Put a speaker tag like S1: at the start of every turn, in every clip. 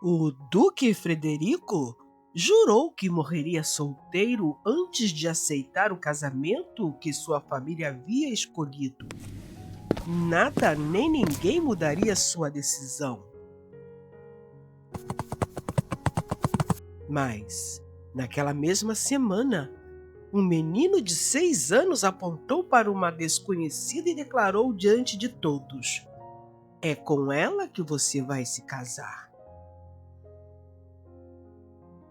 S1: O Duque Frederico jurou que morreria solteiro antes de aceitar o casamento que sua família havia escolhido. Nada nem ninguém mudaria sua decisão. Mas, naquela mesma semana, um menino de 6 anos apontou para uma desconhecida e declarou diante de todos: "É com ela que você vai se casar."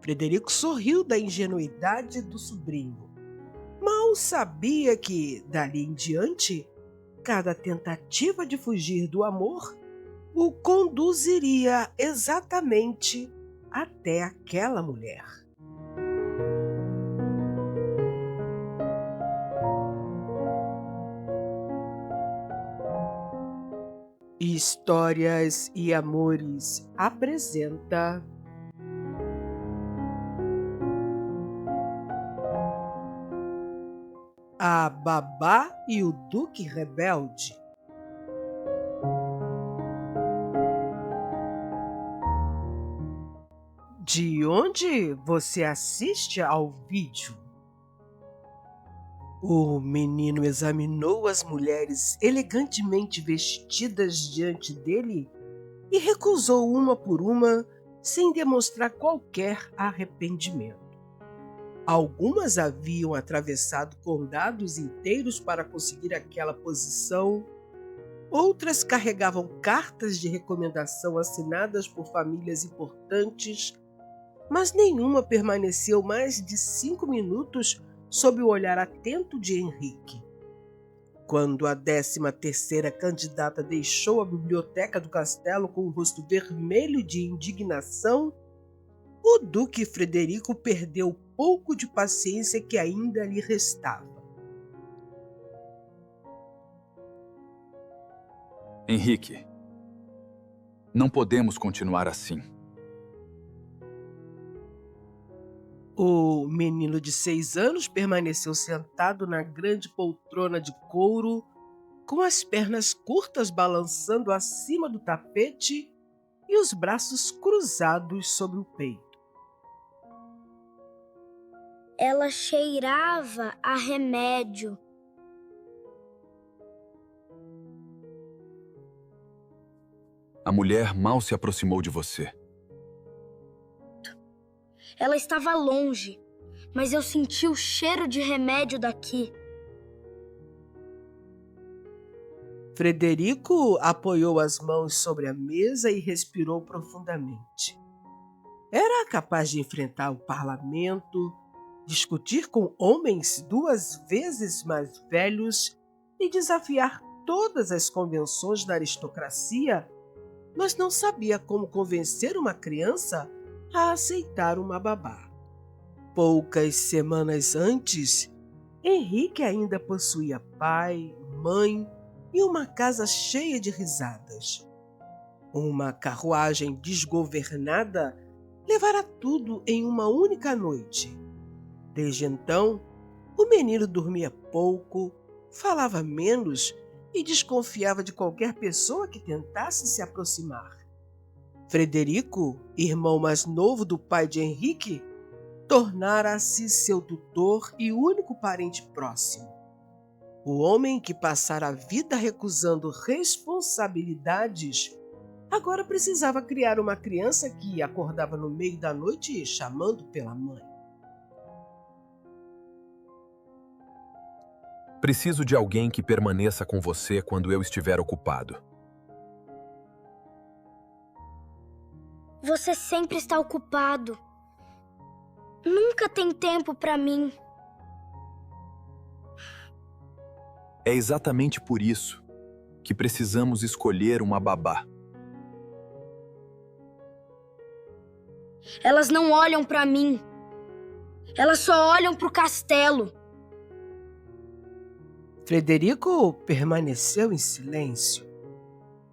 S1: Frederico sorriu da ingenuidade do sobrinho. Mal sabia que, dali em diante, cada tentativa de fugir do amor o conduziria exatamente até aquela mulher. Histórias e Amores apresenta A Babá e o Duque Rebelde. De onde você assiste ao vídeo? O menino examinou as mulheres elegantemente vestidas diante dele e recusou uma por uma, sem demonstrar qualquer arrependimento. Algumas haviam atravessado condados inteiros para conseguir aquela posição, outras carregavam cartas de recomendação assinadas por famílias importantes, mas nenhuma permaneceu mais de 5 minutos sob o olhar atento de Henrique. Quando a 13ª candidata deixou a biblioteca do castelo com o rosto vermelho de indignação, o Duque Frederico perdeu o pouco de paciência que ainda lhe restava.
S2: Henrique, não podemos continuar assim.
S1: O menino de 6 anos permaneceu sentado na grande poltrona de couro, com as pernas curtas balançando acima do tapete e os braços cruzados sobre o peito.
S3: Ela cheirava a remédio.
S2: A mulher mal se aproximou de você.
S3: Ela estava longe, mas eu senti o cheiro de remédio daqui.
S1: Frederico apoiou as mãos sobre a mesa e respirou profundamente. Era capaz de enfrentar o parlamento, discutir com homens 2 vezes mais velhos e desafiar todas as convenções da aristocracia, mas não sabia como convencer uma criança a aceitar uma babá. Poucas semanas antes, Henrique ainda possuía pai, mãe e uma casa cheia de risadas. Uma carruagem desgovernada levara tudo em uma única noite. Desde então, o menino dormia pouco, falava menos e desconfiava de qualquer pessoa que tentasse se aproximar. Frederico, irmão mais novo do pai de Henrique, tornara-se seu tutor e único parente próximo. O homem que passara a vida recusando responsabilidades agora precisava criar uma criança que acordava no meio da noite chamando pela mãe.
S4: Preciso de alguém que permaneça com você quando eu estiver ocupado.
S3: Você sempre está ocupado. Nunca tem tempo para mim.
S4: É exatamente por isso que precisamos escolher uma babá.
S3: Elas não olham para mim. Elas só olham para o castelo.
S1: Frederico permaneceu em silêncio.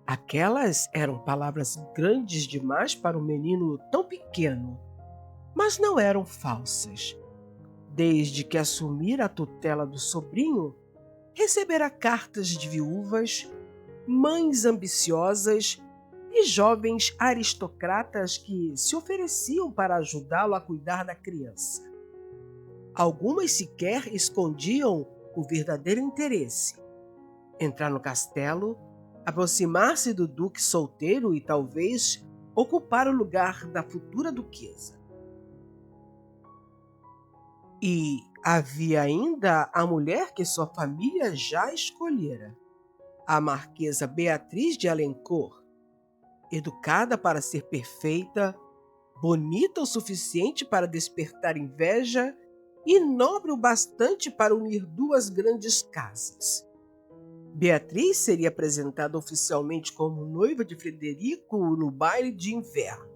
S1: Aquelas eram palavras grandes demais para um menino tão pequeno, mas não eram falsas. Desde que assumira a tutela do sobrinho, recebera cartas de viúvas, mães ambiciosas e jovens aristocratas que se ofereciam para ajudá-lo a cuidar da criança. Algumas sequer escondiam o verdadeiro interesse: entrar no castelo, aproximar-se do duque solteiro e talvez ocupar o lugar da futura duquesa. E havia ainda a mulher que sua família já escolhera, a Marquesa Beatriz de Alencourt, educada para ser perfeita, bonita o suficiente para despertar inveja e nobre o bastante para unir duas grandes casas. Beatriz seria apresentada oficialmente como noiva de Frederico no baile de inverno.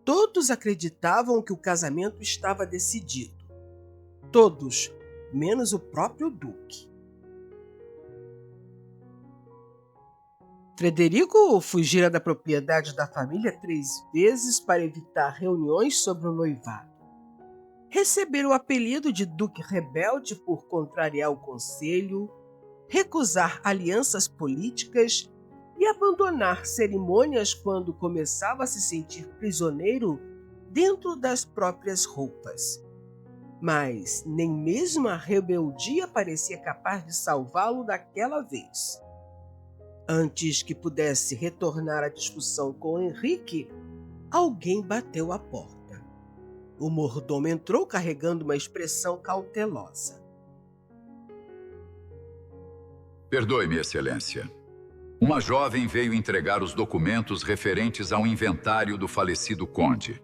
S1: Todos acreditavam que o casamento estava decidido. Todos, menos o próprio duque. Frederico fugira da propriedade da família 3 vezes para evitar reuniões sobre o noivado. Recebera o apelido de Duque Rebelde por contrariar o conselho, recusar alianças políticas e abandonar cerimônias quando começava a se sentir prisioneiro dentro das próprias roupas. Mas nem mesmo a rebeldia parecia capaz de salvá-lo daquela vez. Antes que pudesse retornar à discussão com Henrique, alguém bateu à porta. O mordomo entrou carregando uma expressão cautelosa.
S2: Perdoe-me, Excelência. Uma jovem veio entregar os documentos referentes ao inventário do falecido conde.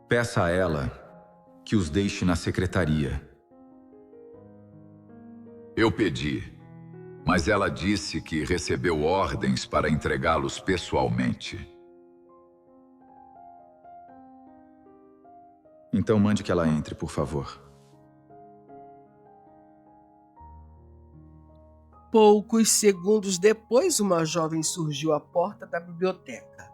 S5: Peça a ela que os deixe na secretaria.
S2: Eu pedi, mas ela disse que recebeu ordens para entregá-los pessoalmente.
S5: Então mande que ela entre, por favor.
S1: Poucos segundos depois, uma jovem surgiu à porta da biblioteca.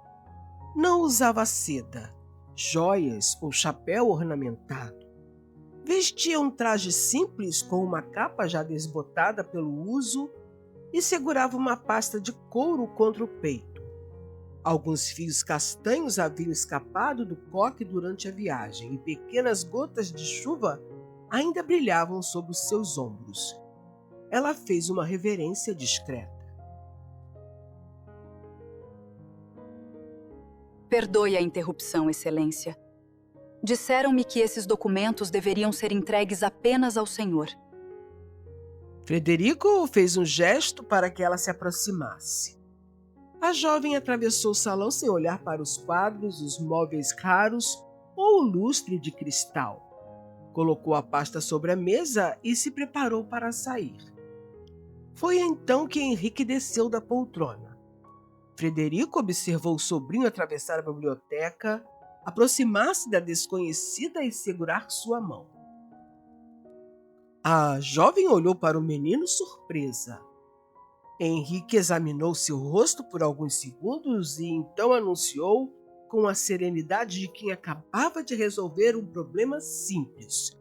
S1: Não usava seda, joias ou chapéu ornamentado. Vestia um traje simples com uma capa já desbotada pelo uso e segurava uma pasta de couro contra o peito. Alguns fios castanhos haviam escapado do coque durante a viagem e pequenas gotas de chuva ainda brilhavam sobre os seus ombros. Ela fez uma reverência discreta.
S6: Perdoe a interrupção, Excelência. Disseram-me que esses documentos deveriam ser entregues apenas ao senhor.
S1: Frederico fez um gesto para que ela se aproximasse. A jovem atravessou o salão sem olhar para os quadros, os móveis raros ou o lustre de cristal. Colocou a pasta sobre a mesa e se preparou para sair. Foi então que Henrique desceu da poltrona. Frederico observou o sobrinho atravessar a biblioteca, aproximar-se da desconhecida e segurar sua mão. A jovem olhou para o menino surpresa. Henrique examinou seu rosto por alguns segundos e então anunciou, com a serenidade de quem acabava de resolver um problema simples: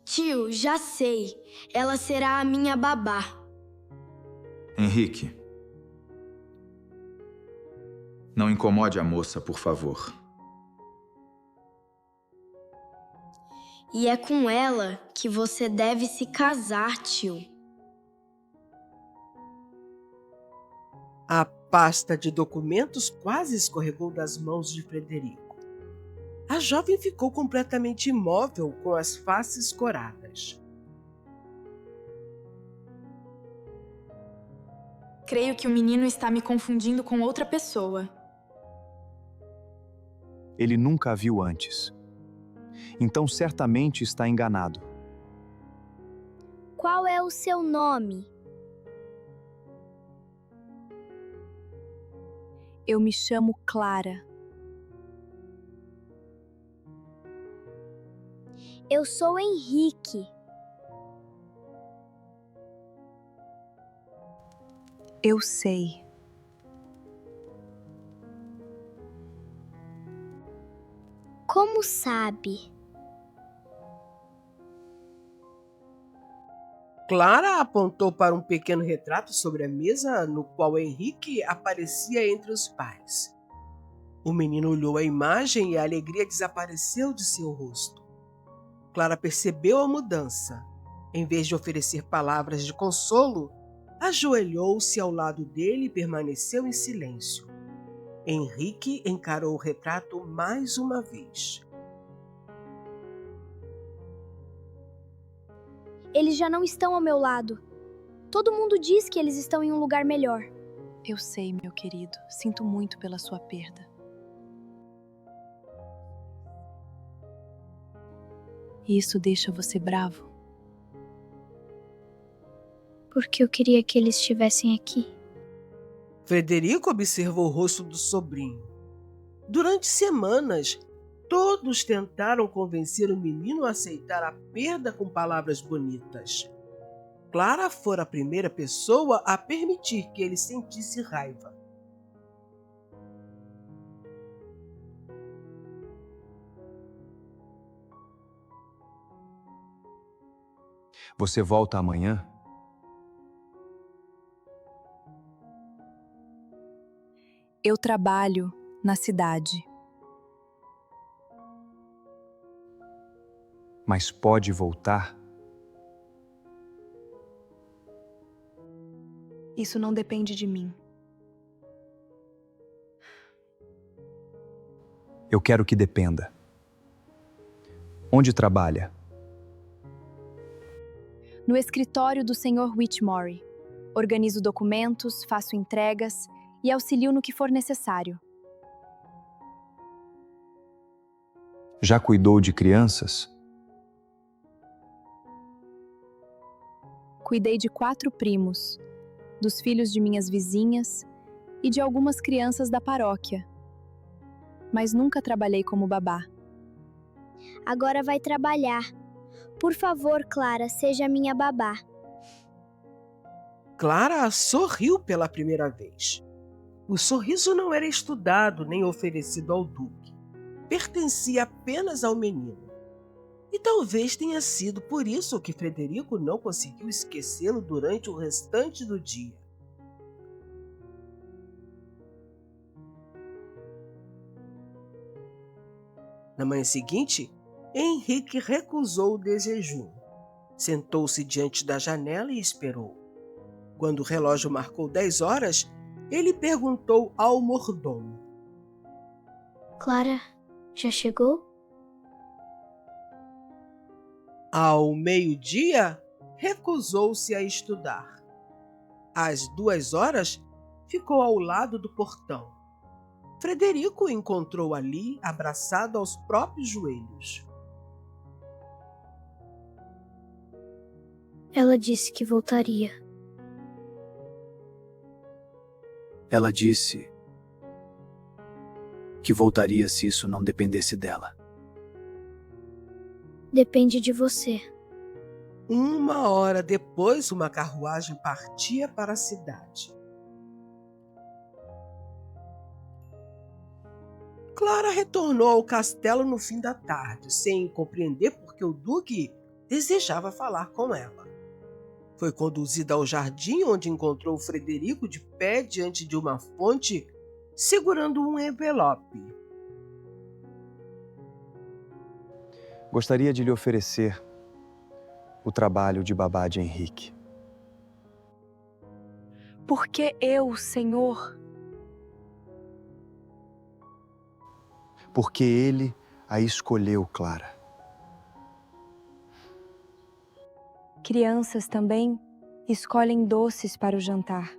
S3: Tio, já sei. Ela será a minha babá.
S5: Henrique, não incomode a moça, por favor.
S3: E é com ela que você deve se casar, tio.
S1: A pasta de documentos quase escorregou das mãos de Frederico. A jovem ficou completamente imóvel, com as faces coradas.
S7: Creio que o menino está me confundindo com outra pessoa.
S4: Ele nunca a viu antes. Então certamente está enganado.
S3: Qual é o seu nome?
S8: Eu me chamo Clara.
S3: Eu sou Henrique.
S8: Eu sei.
S3: Como sabe?
S1: Clara apontou para um pequeno retrato sobre a mesa no qual Henrique aparecia entre os pais. O menino olhou a imagem e a alegria desapareceu de seu rosto. Clara percebeu a mudança. Em vez de oferecer palavras de consolo, ajoelhou-se ao lado dele e permaneceu em silêncio. Henrique encarou o retrato mais uma vez.
S3: Eles já não estão ao meu lado. Todo mundo diz que eles estão em um lugar melhor.
S8: Eu sei, meu querido. Sinto muito pela sua perda. Isso deixa você bravo?
S3: Porque eu queria que eles estivessem aqui.
S1: Frederico observou o rosto do sobrinho. Durante semanas, todos tentaram convencer o menino a aceitar a perda com palavras bonitas. Clara fora a primeira pessoa a permitir que ele sentisse raiva.
S4: Você volta amanhã?
S8: Eu trabalho na cidade.
S4: Mas pode voltar?
S8: Isso não depende de mim.
S4: Eu quero que dependa. Onde trabalha?
S8: No escritório do Sr. Whitmore. Organizo documentos, faço entregas e auxilio no que for necessário.
S4: Já cuidou de crianças?
S8: Cuidei de 4 primos, dos filhos de minhas vizinhas e de algumas crianças da paróquia. Mas nunca trabalhei como babá.
S3: Agora vai trabalhar. Por favor, Clara, seja minha babá.
S1: Clara sorriu pela primeira vez. O sorriso não era estudado nem oferecido ao duque. Pertencia apenas ao menino. E talvez tenha sido por isso que Frederico não conseguiu esquecê-lo durante o restante do dia. Na manhã seguinte, Henrique recusou o desjejum. Sentou-se diante da janela e esperou. Quando o relógio marcou 10 horas, ele perguntou ao mordomo:
S3: Clara, já chegou?
S1: Ao meio-dia, recusou-se a estudar. Às 2 horas, ficou ao lado do portão. Frederico o encontrou ali, abraçado aos próprios joelhos.
S3: Ela disse que voltaria.
S9: Ela disse que voltaria se isso não dependesse dela.
S3: Depende de você.
S1: 1 hora depois, uma carruagem partia para a cidade. Clara retornou ao castelo no fim da tarde, sem compreender por que o duque desejava falar com ela. Foi conduzida ao jardim, onde encontrou Frederico de pé diante de uma fonte, segurando um envelope.
S4: Gostaria de lhe oferecer o trabalho de babá de Henrique.
S8: Por que eu, Senhor?
S4: Porque ele a escolheu, Clara.
S8: Crianças também escolhem doces para o jantar.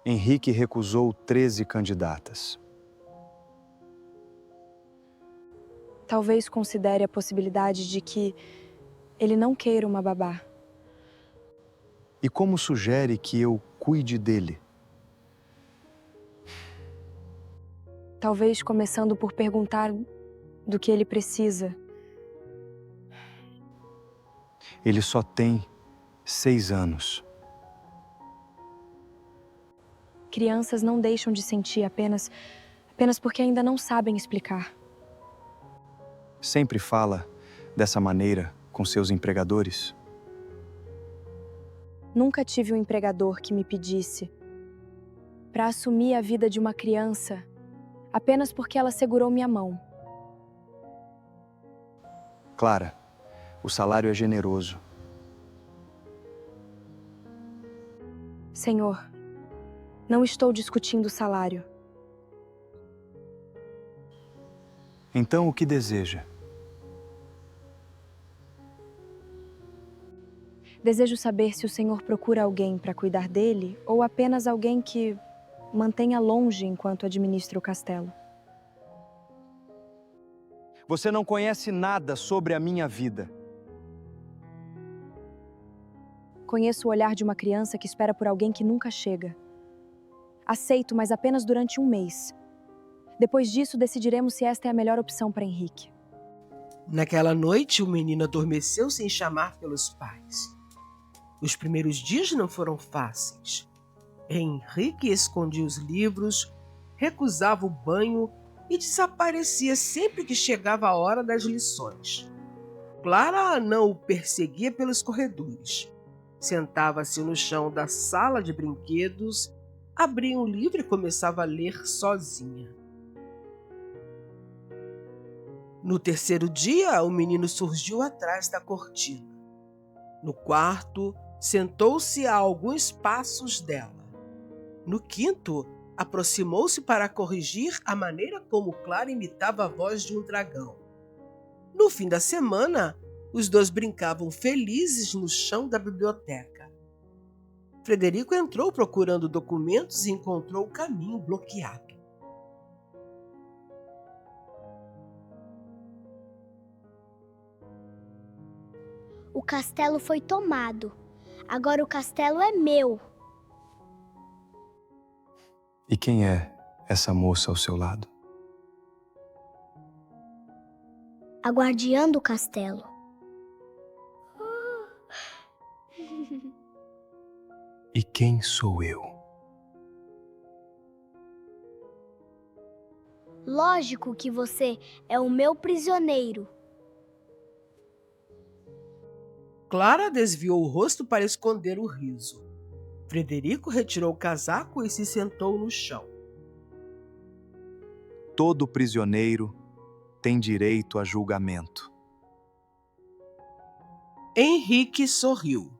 S4: Henrique recusou 13 candidatas.
S8: Talvez considere a possibilidade de que ele não queira uma babá.
S4: E como sugere que eu cuide dele?
S8: Talvez começando por perguntar do que ele precisa.
S4: Ele só tem 6 anos.
S8: Crianças não deixam de sentir apenas porque ainda não sabem explicar.
S4: Sempre fala dessa maneira
S9: com seus empregadores?
S8: Nunca tive um empregador que me pedisse para assumir a vida de uma criança apenas porque ela segurou minha mão.
S9: Clara, o salário é generoso.
S8: Senhor, não estou discutindo o salário.
S9: Então o que deseja?
S8: Desejo saber se o Senhor procura alguém para cuidar dele ou apenas alguém que mantenha longe enquanto administra o castelo.
S9: Você não conhece nada sobre a minha vida.
S8: Conheço o olhar de uma criança que espera por alguém que nunca chega. Aceito, mas apenas durante um mês. Depois disso, decidiremos se esta é a melhor opção para Henrique.
S1: Naquela noite, o menino adormeceu sem chamar pelos pais. Os primeiros dias não foram fáceis. Henrique escondia os livros, recusava o banho e desaparecia sempre que chegava a hora das lições. Clara não o perseguia pelos corredores. Sentava-se no chão da sala de brinquedos, abria um livro e começava a ler sozinha. No terceiro dia, o menino surgiu atrás da cortina. No quarto, sentou-se a alguns passos dela. No quinto, aproximou-se para corrigir a maneira como Clara imitava a voz de um dragão. No fim da semana, os dois brincavam felizes no chão da biblioteca. Frederico entrou procurando documentos e encontrou o caminho bloqueado.
S3: O castelo foi tomado. Agora o castelo é meu.
S9: E quem é essa moça ao seu lado?
S3: A guardiã do castelo.
S9: E quem sou eu?
S3: Lógico que você é o meu prisioneiro.
S1: Clara desviou o rosto para esconder o riso. Frederico retirou o casaco e se sentou no chão.
S9: Todo prisioneiro tem direito a julgamento.
S1: Henrique sorriu.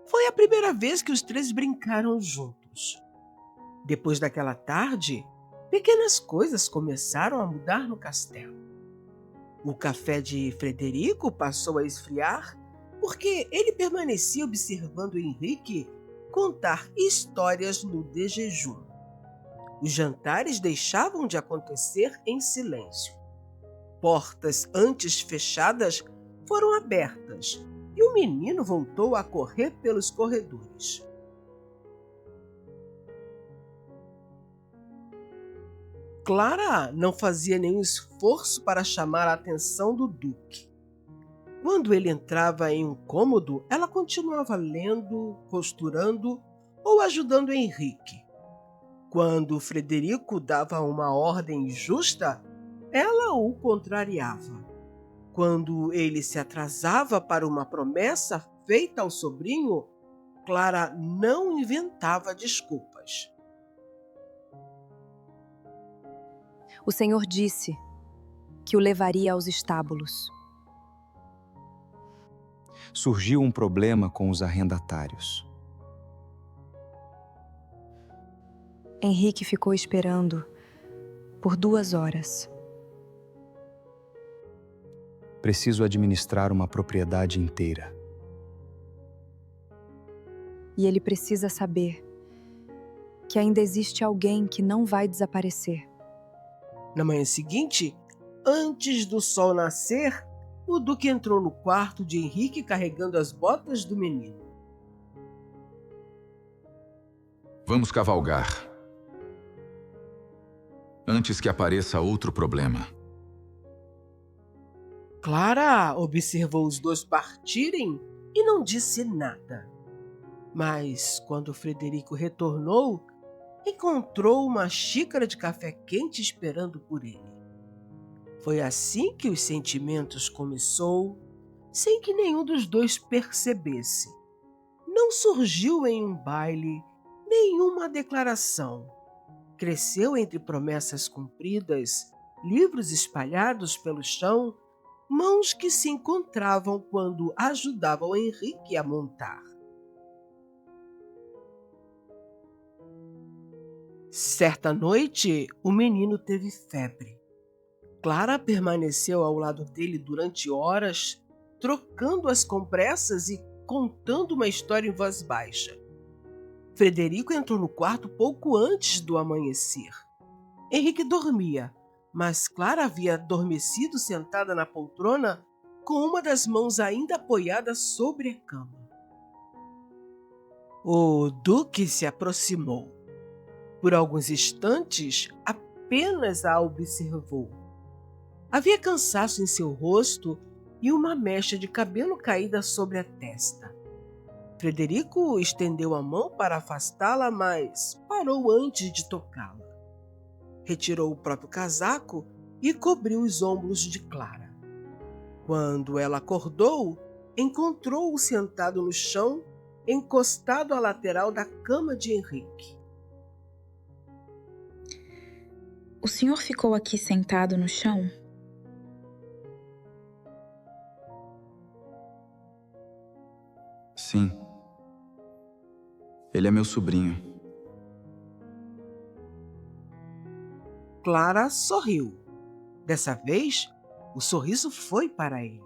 S1: Foi a primeira vez que os três brincaram juntos. Depois daquela tarde, pequenas coisas começaram a mudar no castelo. O café de Frederico passou a esfriar porque ele permanecia observando Henrique contar histórias no de jejum. Os jantares deixavam de acontecer em silêncio. Portas antes fechadas foram abertas e o menino voltou a correr pelos corredores. Clara não fazia nenhum esforço para chamar a atenção do Duque. Quando ele entrava em um cômodo, ela continuava lendo, costurando ou ajudando Henrique. Quando Frederico dava uma ordem justa, ela o contrariava. Quando ele se atrasava para uma promessa feita ao sobrinho, Clara não inventava desculpas.
S8: O Senhor disse que o levaria aos estábulos.
S9: Surgiu um problema com os arrendatários.
S8: Henrique ficou esperando por 2 horas.
S9: Preciso administrar uma propriedade inteira.
S8: E ele precisa saber que ainda existe alguém que não vai desaparecer.
S1: Na manhã seguinte, antes do sol nascer, o Duque entrou no quarto de Henrique carregando as botas do menino.
S5: Vamos cavalgar. Antes que apareça outro problema.
S1: Clara observou os dois partirem e não disse nada. Mas, quando Frederico retornou, encontrou uma xícara de café quente esperando por ele. Foi assim que os sentimentos começou, sem que nenhum dos dois percebesse. Não surgiu em um baile nenhuma declaração. Cresceu entre promessas cumpridas, livros espalhados pelo chão, mãos que se encontravam quando ajudavam Henrique a montar. Certa noite, o menino teve febre. Clara permaneceu ao lado dele durante horas, trocando as compressas e contando uma história em voz baixa. Frederico entrou no quarto pouco antes do amanhecer. Henrique dormia, mas Clara havia adormecido sentada na poltrona com uma das mãos ainda apoiada sobre a cama. O Duque se aproximou. Por alguns instantes, apenas a observou. Havia cansaço em seu rosto e uma mecha de cabelo caída sobre a testa. Frederico estendeu a mão para afastá-la, mas parou antes de tocá-la. Retirou o próprio casaco e cobriu os ombros de Clara. Quando ela acordou, encontrou-o sentado no chão, encostado à lateral da cama de Henrique.
S7: O senhor ficou aqui sentado no chão?
S5: Sim. Ele é meu sobrinho.
S1: Clara sorriu. Dessa vez, o sorriso foi para ele.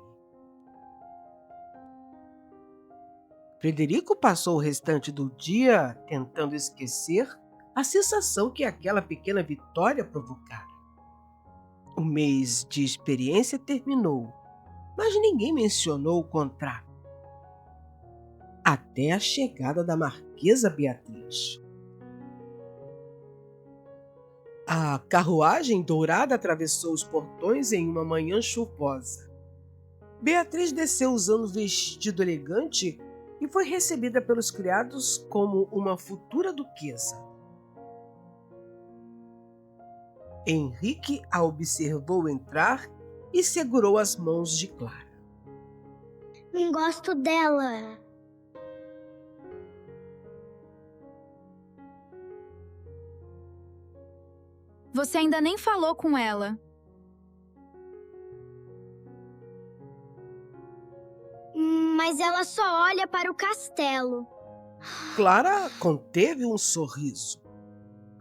S1: Frederico passou o restante do dia tentando esquecer a sensação que aquela pequena vitória provocara. O mês de experiência terminou, mas ninguém mencionou o contrato. Até a chegada da Marquesa Beatriz. A carruagem dourada atravessou os portões em uma manhã chuvosa. Beatriz desceu usando vestido elegante e foi recebida pelos criados como uma futura duquesa. Henrique a observou entrar e segurou as mãos de Clara.
S3: Não gosto dela.
S7: Você ainda nem falou com ela.
S3: Mas ela só olha para o castelo.
S1: Clara conteve um sorriso.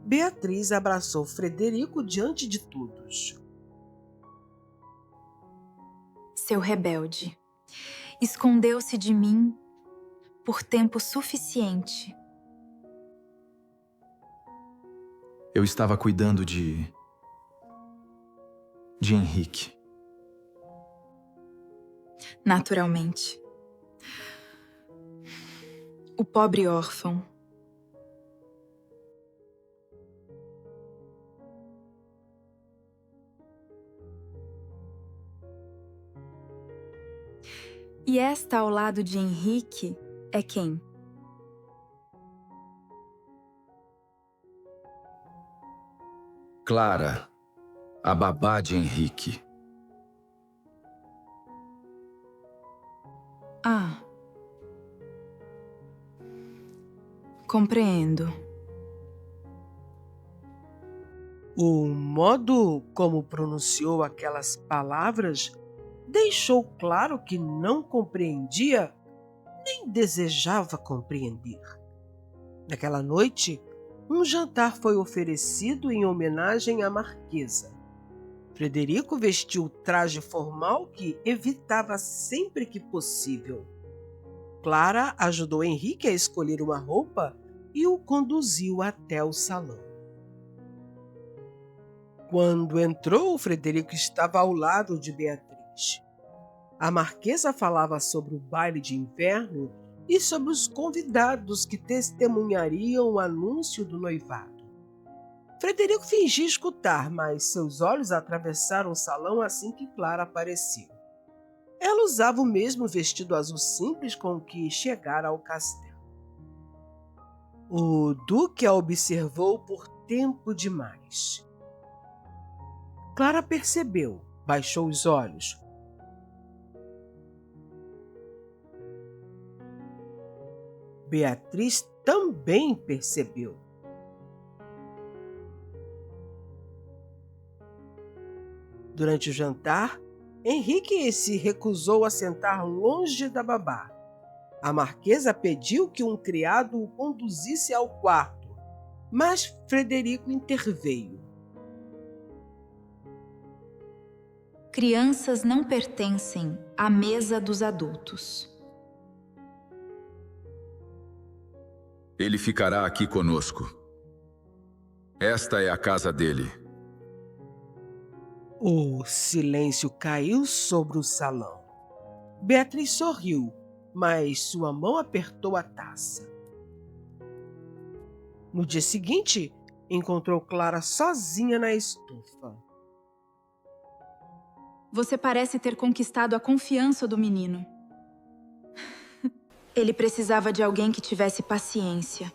S1: Beatriz abraçou Frederico diante de todos.
S7: Seu rebelde. Escondeu-se de mim por tempo suficiente.
S5: Eu estava cuidando de Henrique.
S7: Naturalmente. O pobre órfão. E esta ao lado de Henrique é quem?
S5: Clara, a babá de Henrique.
S7: Ah. Compreendo.
S1: O modo como pronunciou aquelas palavras deixou claro que não compreendia nem desejava compreender. Naquela noite, um jantar foi oferecido em homenagem à marquesa. Frederico vestiu o traje formal que evitava sempre que possível. Clara ajudou Henrique a escolher uma roupa e o conduziu até o salão. Quando entrou, Frederico estava ao lado de Beatriz. A marquesa falava sobre o baile de inverno e sobre os convidados que testemunhariam o anúncio do noivado. Frederico fingia escutar, mas seus olhos atravessaram o salão assim que Clara apareceu. Ela usava o mesmo vestido azul simples com que chegara ao castelo. O duque a observou por tempo demais. Clara percebeu, baixou os olhos. Beatriz também percebeu. Durante o jantar, Henrique se recusou a sentar longe da babá. A marquesa pediu que um criado o conduzisse ao quarto, mas Frederico interveio.
S7: Crianças não pertencem à mesa dos adultos.
S5: Ele ficará aqui conosco. Esta é a casa dele.
S1: O silêncio caiu sobre o salão. Beatriz sorriu, mas sua mão apertou a taça. No dia seguinte, encontrou Clara sozinha na estufa.
S7: Você parece ter conquistado a confiança do menino. Ele precisava de alguém que tivesse paciência.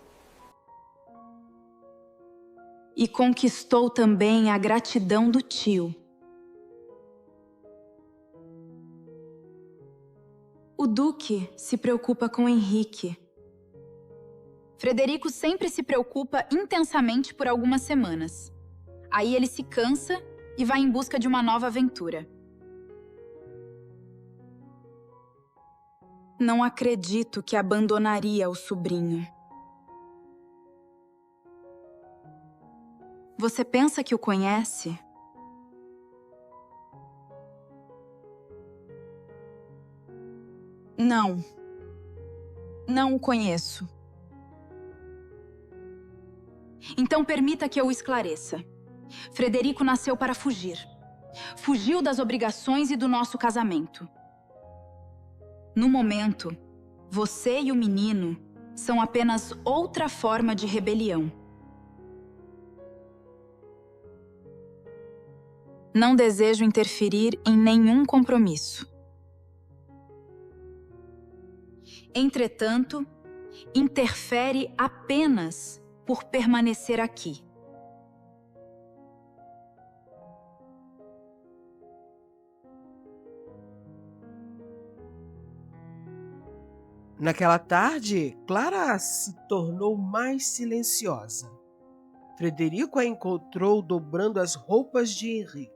S7: E conquistou também a gratidão do tio. O Duque se preocupa com Henrique. Frederico sempre se preocupa intensamente por algumas semanas. Aí ele se cansa e vai em busca de uma nova aventura. Não acredito que abandonaria o sobrinho. Você pensa que o conhece? Não. Não o conheço. Então permita que eu o esclareça. Frederico nasceu para fugir. Fugiu das obrigações e do nosso casamento. No momento, você e o menino são apenas outra forma de rebelião. Não desejo interferir em nenhum compromisso. Entretanto, interfere apenas por permanecer aqui.
S1: Naquela tarde, Clara se tornou mais silenciosa. Frederico a encontrou dobrando as roupas de Henrique.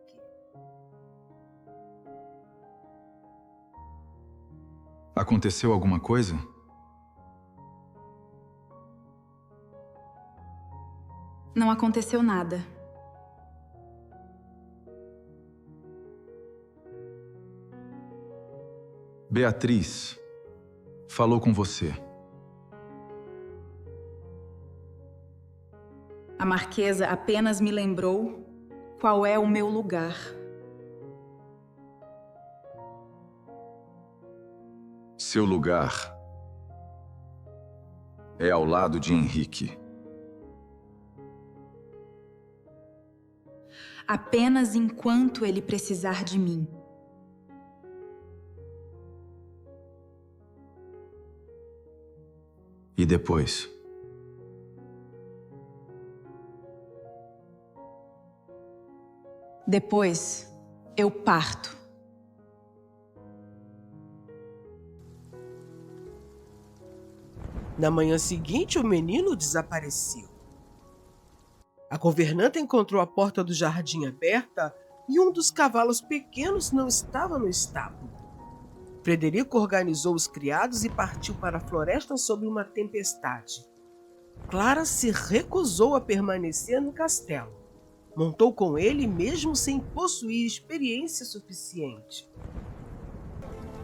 S5: Aconteceu alguma coisa?
S7: Não aconteceu nada.
S5: Beatriz falou com você.
S7: A marquesa apenas me lembrou qual é o meu lugar.
S5: Seu lugar é ao lado de Henrique.
S7: Apenas enquanto ele precisar de mim.
S5: E depois?
S7: Depois, eu parto.
S1: Na manhã seguinte, o menino desapareceu. A governanta encontrou a porta do jardim aberta e um dos cavalos pequenos não estava no estábulo. Frederico organizou os criados e partiu para a floresta sob uma tempestade. Clara se recusou a permanecer no castelo. Montou com ele mesmo sem possuir experiência suficiente.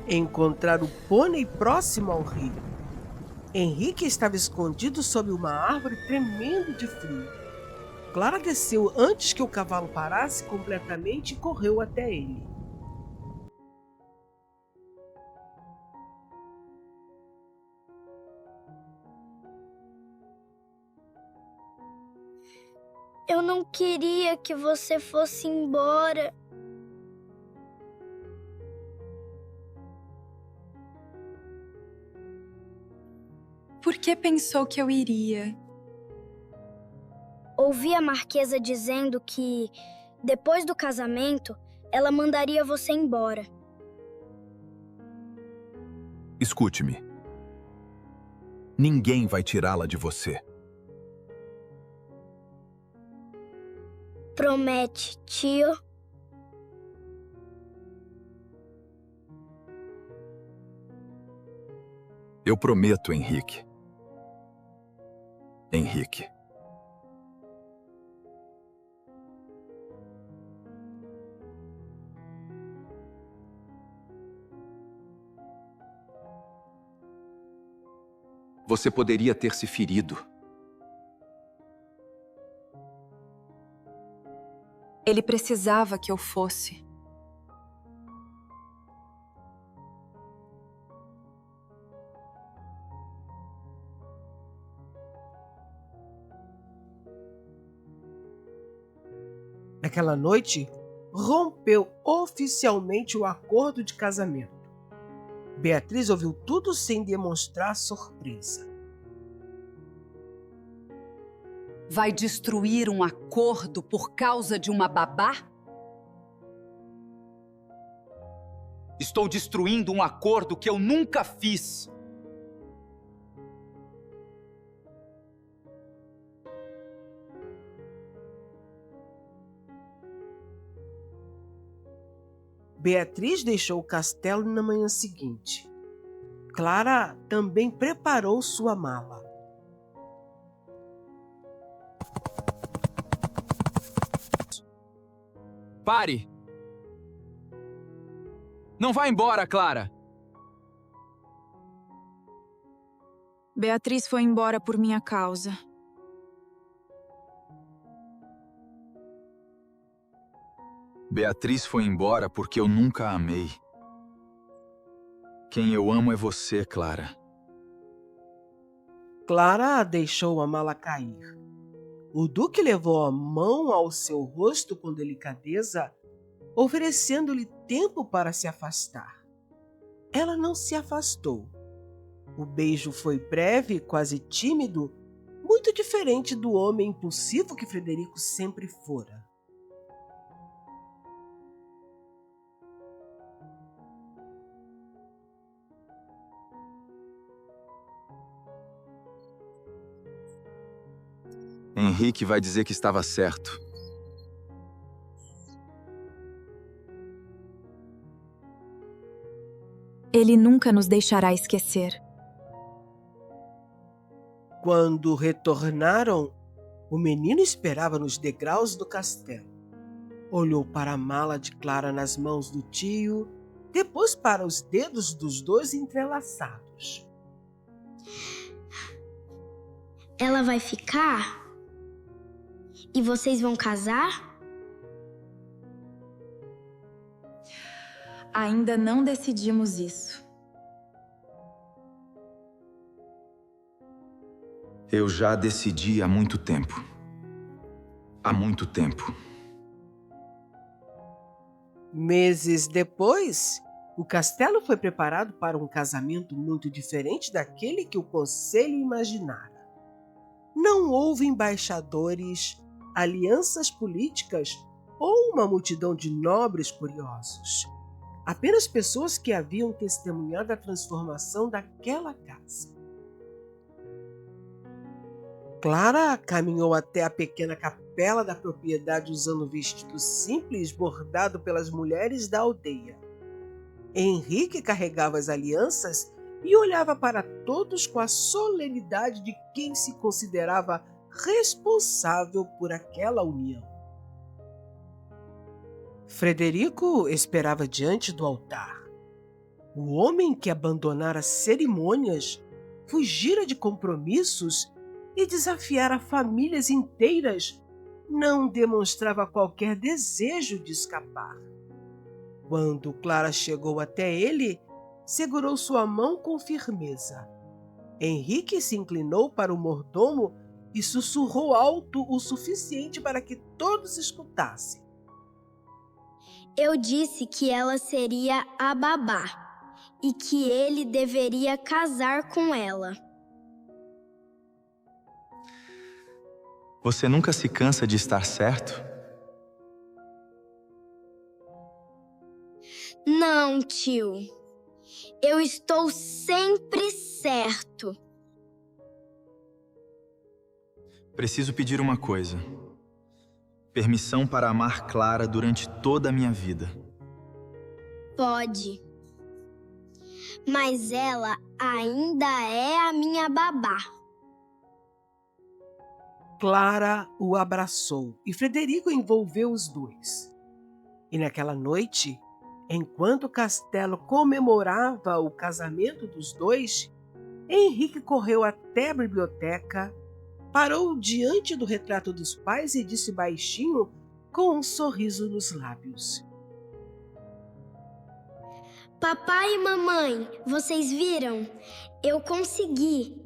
S1: Encontraram o pônei próximo ao rio. Henrique estava escondido sob uma árvore tremendo de frio. Clara desceu antes que o cavalo parasse completamente e correu até ele.
S3: Eu não queria que você fosse embora.
S7: Por que pensou que eu iria?
S3: Ouvi a marquesa dizendo que, depois do casamento, ela mandaria você embora.
S4: Escute-me. Ninguém vai tirá-la de você.
S3: Promete, tio?
S4: Eu prometo, Henrique. Henrique. Você poderia ter se ferido.
S6: Ele precisava que eu fosse.
S1: Naquela noite, rompeu oficialmente o acordo de casamento. Beatriz ouviu tudo sem demonstrar surpresa.
S6: Vai destruir um acordo por causa de uma babá?
S10: Estou destruindo um acordo que eu nunca fiz.
S1: Beatriz deixou o castelo na manhã seguinte. Clara também preparou sua mala.
S10: Pare! Não vá embora, Clara!
S7: Beatriz foi embora por minha causa.
S4: Beatriz foi embora porque eu nunca a amei. Quem eu amo é você, Clara.
S1: Clara deixou a mala cair. O duque levou a mão ao seu rosto com delicadeza, oferecendo-lhe tempo para se afastar. Ela não se afastou. O beijo foi breve, quase tímido, muito diferente do homem impulsivo que Frederico sempre fora.
S4: Henrique vai dizer que estava certo.
S7: Ele nunca nos deixará esquecer.
S1: Quando retornaram, o menino esperava nos degraus do castelo. Olhou para a mala de Clara nas mãos do tio, depois para os dedos dos dois entrelaçados.
S3: Ela vai ficar? E vocês vão casar?
S7: Ainda não decidimos isso.
S4: Eu já decidi há muito tempo. Há muito tempo.
S1: Meses depois, o castelo foi preparado para um casamento muito diferente daquele que o conselho imaginara. Não houve embaixadores, alianças políticas ou uma multidão de nobres curiosos. Apenas pessoas que haviam testemunhado a transformação daquela casa. Clara caminhou até a pequena capela da propriedade usando um vestido simples bordado pelas mulheres da aldeia. Henrique carregava as alianças e olhava para todos com a solenidade de quem se considerava responsável por aquela união. Frederico esperava diante do altar. O homem que abandonara cerimônias, fugira de compromissos e desafiara famílias inteiras, não demonstrava qualquer desejo de escapar. Quando Clara chegou até ele, segurou sua mão com firmeza. Henrique se inclinou para o mordomo e sussurrou alto o suficiente para que todos escutassem.
S3: Eu disse que ela seria a babá e que ele deveria casar com ela.
S9: Você nunca se cansa de estar certo?
S3: Não, tio. Eu estou sempre certo.
S9: Preciso pedir uma coisa. Permissão para amar Clara durante toda a minha vida.
S3: Pode. Mas ela ainda é a minha babá.
S1: Clara o abraçou e Frederico envolveu os dois. E naquela noite, enquanto o castelo comemorava o casamento dos dois, Henrique correu até a biblioteca, parou diante do retrato dos pais e disse baixinho, com um sorriso nos lábios:
S3: Papai e mamãe, vocês viram? Eu consegui.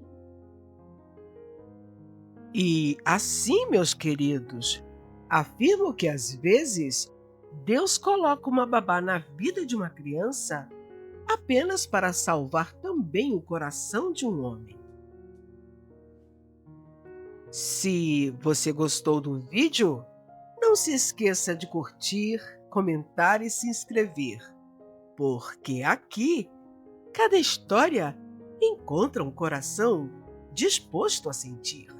S1: E assim, meus queridos, afirmo que às vezes Deus coloca uma babá na vida de uma criança apenas para salvar também o coração de um homem. Se você gostou do vídeo, não se esqueça de curtir, comentar e se inscrever, porque aqui cada história encontra um coração disposto a sentir.